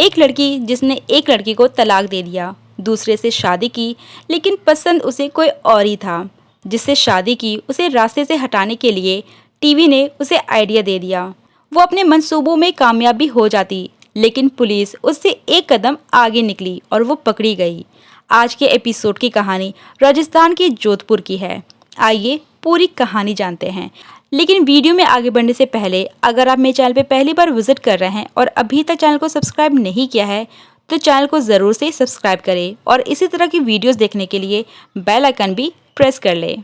एक लड़की जिसने एक लड़की को तलाक दे दिया, दूसरे से शादी की, लेकिन पसंद उसे कोई और ही था। जिससे शादी की उसे रास्ते से हटाने के लिए टीवी ने उसे आइडिया दे दिया। वो अपने मंसूबों में कामयाब भी हो जाती, लेकिन पुलिस उससे एक कदम आगे निकली और वो पकड़ी गई। आज के एपिसोड की कहानी राजस्थान के जोधपुर की है। आइए पूरी कहानी जानते हैं। लेकिन वीडियो में आगे बढ़ने से पहले अगर आप मेरे चैनल पे पहली बार विजिट कर रहे हैं और अभी तक चैनल को सब्सक्राइब नहीं किया है तो चैनल को ज़रूर से सब्सक्राइब करें और इसी तरह की वीडियोस देखने के लिए बेल आइकन भी प्रेस कर लें।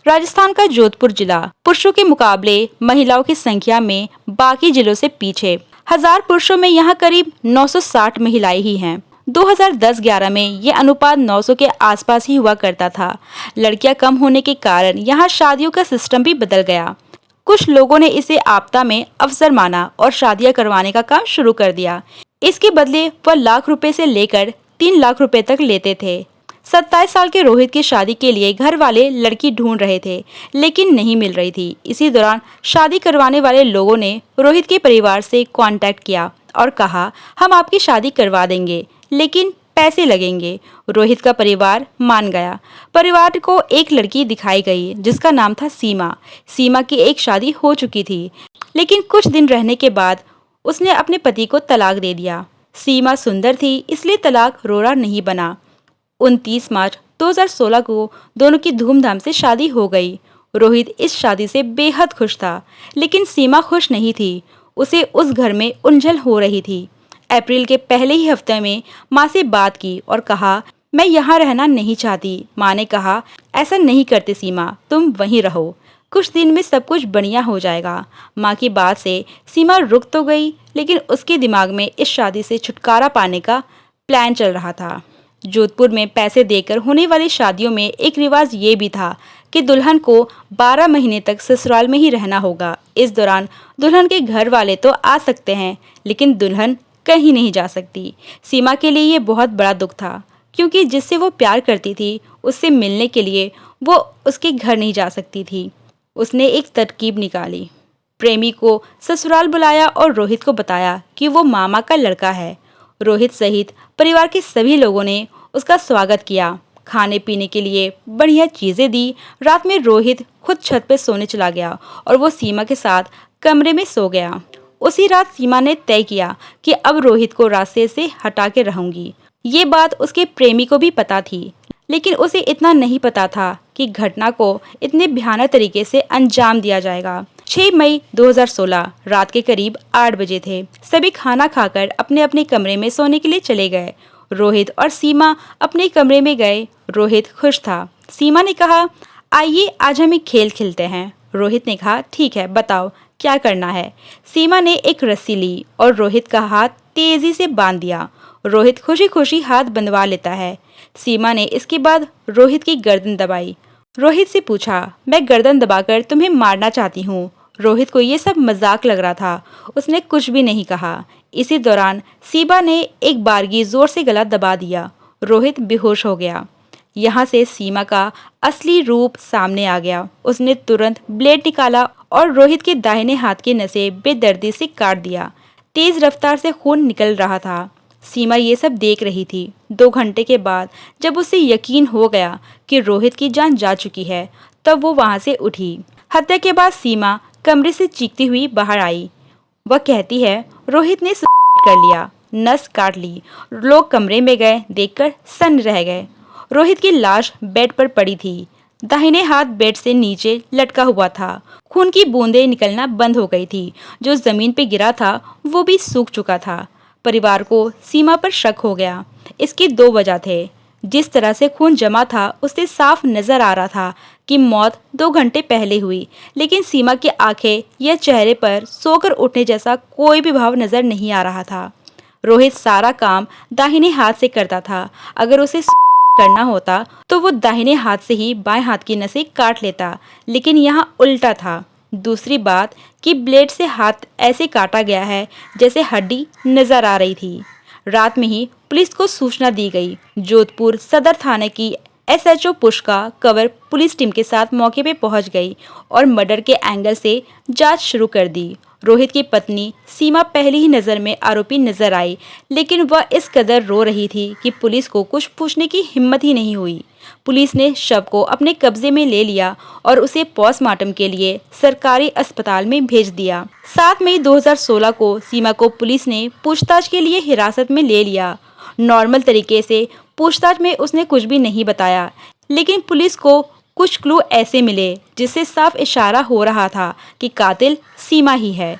राजस्थान का जोधपुर जिला पुरुषों के मुकाबले महिलाओं की संख्या में बाकी जिलों से पीछे। 1000 पुरुषों में यहाँ करीब 960 महिलाएं ही हैं। 2010-11 में ये अनुपात 900 के आसपास ही हुआ करता था। लड़कियां कम होने के कारण यहाँ शादियों का सिस्टम भी बदल गया। कुछ लोगों ने इसे आपदा में अवसर माना और शादियां करवाने का काम शुरू कर दिया। इसके बदले वह लाख रुपए से लेकर 3 लाख रुपए तक लेते थे। 27 साल के रोहित की शादी के लिए घर वाले लड़की ढूंढ रहे थे, लेकिन नहीं मिल रही थी। इसी दौरान शादी करवाने वाले लोगों ने रोहित के परिवार से कांटेक्ट किया और कहा, हम आपकी शादी करवा देंगे, लेकिन पैसे लगेंगे। रोहित का परिवार मान गया। परिवार को एक लड़की दिखाई गई जिसका नाम था सीमा। सीमा की एक शादी हो चुकी थी, लेकिन कुछ दिन रहने के बाद उसने अपने पति को तलाक दे दिया। सीमा सुंदर थी, इसलिए तलाक रोड़ा नहीं बना। 29 मार्च 2016 को दोनों की धूमधाम से शादी हो गई। रोहित इस शादी से बेहद खुश था, लेकिन सीमा खुश नहीं थी। उसे उस घर में उलझन हो रही थी। अप्रैल के पहले ही हफ्ते में माँ से बात की और कहा, मैं यहाँ रहना नहीं चाहती। माँ ने कहा, ऐसा नहीं करते सीमा, तुम वहीं रहो, कुछ दिन में सब कुछ बढ़िया हो जाएगा। माँ की बात से सीमा रुक तो गई, लेकिन उसके दिमाग में इस शादी से छुटकारा पाने का प्लान चल रहा था। जोधपुर में पैसे देकर होने वाली शादियों में एक रिवाज ये भी था कि दुल्हन को 12 महीने तक ससुराल में ही रहना होगा। इस दौरान दुल्हन के घर वाले तो आ सकते हैं, लेकिन दुल्हन कहीं नहीं जा सकती। सीमा के लिए ये बहुत बड़ा दुख था, क्योंकि जिससे वो प्यार करती थी उससे मिलने के लिए वो उसके घर नहीं जा सकती थी। उसने एक तरकीब निकाली। प्रेमी को ससुराल बुलाया और रोहित को बताया कि वो मामा का लड़का है। रोहित सहित परिवार के सभी लोगों ने उसका स्वागत किया, खाने पीने के लिए बढ़िया चीज़ें दी। रात में रोहित खुद छत पर सोने चला गया और वो सीमा के साथ कमरे में सो गया। उसी रात सीमा ने तय किया कि अब रोहित को रास्ते से हटा के रहूंगी। ये बात उसके प्रेमी को भी पता थी, लेकिन उसे इतना नहीं पता था कि घटना को इतने भयानक तरीके से अंजाम दिया जाएगा। 6 मई 2016 रात के करीब 8 बजे थे। सभी खाना खाकर अपने अपने कमरे में सोने के लिए चले गए। रोहित और सीमा अपने कमरे में गए। रोहित खुश था। सीमा ने कहा, आइए आज हम एक खेल खेलते हैं। रोहित ने कहा, ठीक है, बताओ क्या करना है। सीमा ने एक रस्सी ली और रोहित का हाथ तेजी से बांध दिया। रोहित खुशी खुशी हाथ बंधवा लेता है। सीमा ने इसके बाद रोहित की गर्दन दबाई। रोहित से पूछा, मैं गर्दन दबाकर तुम्हें मारना चाहती हूँ। रोहित को ये सब मजाक लग रहा था, उसने कुछ भी नहीं कहा। इसी दौरान सीमा ने एक बारगी जोर से गला दबा दिया। रोहित बेहोश हो गया। यहाँ से सीमा का असली रूप सामने आ गया। उसने तुरंत ब्लेड निकाला और रोहित के दाहिने हाथ की नसें बेदर्दी से काट दिया। तेज रफ्तार से खून निकल रहा था। सीमा ये सब देख रही थी। 2 घंटे के बाद जब उसे यकीन हो गया कि रोहित की जान जा चुकी है, तब वो वहाँ से उठी। हत्या के बाद सीमा कमरे से चीखती हुई बाहर आई। वह कहती है, रोहित ने कर लिया, नस काट ली। लोग कमरे में गए, देखकर सन्न रह गए। रोहित की लाश बेड पर पड़ी थी। दाहिने हाथ बेड से नीचे लटका हुआ था। खून की बूंदें निकलना बंद हो गई थी। जो जमीन पे गिरा था वो भी सूख चुका था। परिवार को सीमा पर शक हो गया। इसकी 2 वजह थे। जिस तरह से खून जमा था उससे साफ नजर आ रहा था कि मौत 2 घंटे पहले हुई, लेकिन सीमा की आंखें या चेहरे पर सोकर उठने जैसा कोई भी भाव नजर नहीं आ रहा था। रोहित सारा काम दाहिने हाथ से करता था। अगर उसे करना होता तो वो दाहिने हाथ से ही बाएं हाथ की नसें काट लेता, लेकिन यहाँ उल्टा था। दूसरी बात कि ब्लेड से हाथ ऐसे काटा गया है जैसे हड्डी नजर आ रही थी। रात में ही पुलिस को सूचना दी गई। जोधपुर सदर थाने की एसएचओ पुष्का कंवर पुलिस टीम के साथ मौके पे पहुंच गई और मर्डर के एंगल से जांच शुरू कर दी। रोहित की पत्नी सीमा पहली ही नज़र में आरोपी नजर आई, लेकिन वह इस कदर रो रही थी कि पुलिस को कुछ पूछने की हिम्मत ही नहीं हुई। पुलिस ने शव को अपने कब्जे में ले लिया और उसे पोस्टमार्टम के लिए सरकारी अस्पताल में भेज दिया। 7 मई 2016 को सीमा को पुलिस ने पूछताछ के लिए हिरासत में ले लिया। नॉर्मल तरीके से पूछताछ में उसने कुछ भी नहीं बताया, लेकिन पुलिस को कुछ क्लू ऐसे मिले जिससे साफ इशारा हो रहा था कि कातिल सीमा ही है।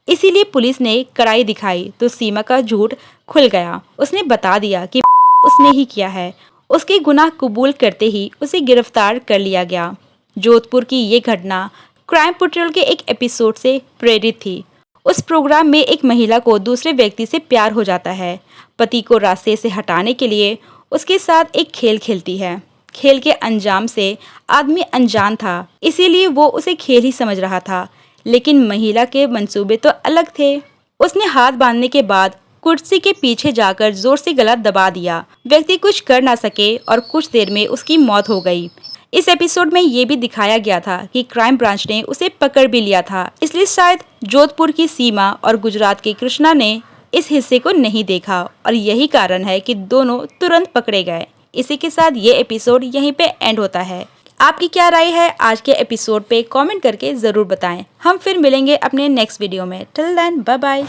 इसीलिए पुलिस ने कड़ाई दिखाई तो सीमा का झूठ खुल गया। उसने बता दिया कि उसने ही किया है। उसके गुनाह कबूल करते ही उसे गिरफ्तार कर लिया गया। जोधपुर की ये घटना क्राइम पेट्रोल के एक एपिसोड से प्रेरित थी। उस प्रोग्राम में एक महिला को दूसरे व्यक्ति से प्यार हो जाता है। पति को रास्ते से हटाने के लिए उसके साथ एक खेल खेलती है। खेल के अंजाम से आदमी अनजान था, इसीलिए वो उसे खेल ही समझ रहा था, लेकिन महिला के मंसूबे तो अलग थे। उसने हाथ बांधने के बाद कुर्सी के पीछे जाकर जोर से गला दबा दिया। व्यक्ति कुछ कर ना सके और कुछ देर में उसकी मौत हो गई। इस एपिसोड में ये भी दिखाया गया था कि क्राइम ब्रांच ने उसे पकड़ भी लिया था, इसलिए शायद जोधपुर की सीमा और गुजरात की कृष्णा ने इस हिस्से को नहीं देखा और यही कारण है कि दोनों तुरंत पकड़े गए। इसी के साथ ये एपिसोड यहीं पे एंड होता है। आपकी क्या राय है आज के एपिसोड पे कमेंट करके ज़रूर बताएं। हम फिर मिलेंगे अपने नेक्स्ट वीडियो में। Till then bye bye.